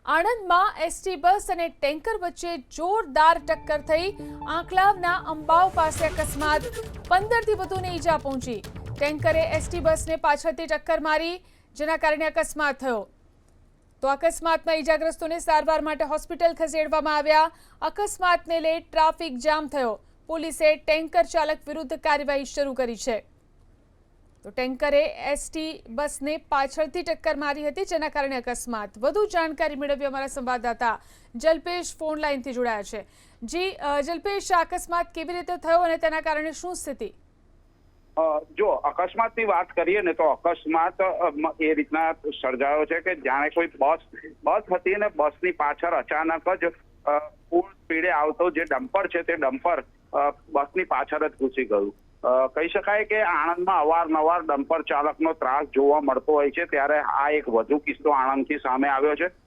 આણંદમાં ST bus અને tanker વચ્ચે જોરદાર ટક્કર થઈ। આંકલાવના અંબાવ પાસે અકસ્માત, 15થી વધુને ઈજા પહોંચી। ટેન્કરે એસટી બસને પાછળથી ટક્કર મારી, જેના કારણે અકસ્માત થયો। તો અકસ્માતમાં ઈજાગ્રસ્તોને સારવાર માટે હોસ્પિટલ ખસેડવામાં આવ્યા। અકસ્માતને લઈ ટ્રાફિક જામ થયો। પોલીસે ટેન્કર ચાલક વિરુદ્ધ કાર્યવાહી શરૂ કરી છે। તો ટેન્કરે એસટી બસને પાછળથી ટક્કર મારી હતી, જેના કારણે અકસ્માત। વધુ જાણકારી મેળવી અમારા સંવાદદાતા જલ્પેશ ફોન લાઈનથી જોડાયા છે। જી જલ્પેશ, આ અકસ્માત કેવી રીતે થયો અને તેના કારણે શું સ્થિતિ? જો અકસ્માતની વાત કરીએ ને તો અકસ્માત એ રીતના સર્જાયો છે કે જાણે કોઈ બસ હતી અને બસની પાછળ અચાનક જ ફૂલ સ્પીડે આવતો જે ડમ્પર છે તે ડમ્પર બસની પાછળ જ ઘૂસી ગયું। કહી શકાય કે આણંદમાં અવારનવાર ડમ્પર ચાલકનો ત્રાસ જોવા મળતો હોય છે, ત્યારે આ એક વધુ કિસ્સો આણંદથી સામે આવ્યો છે।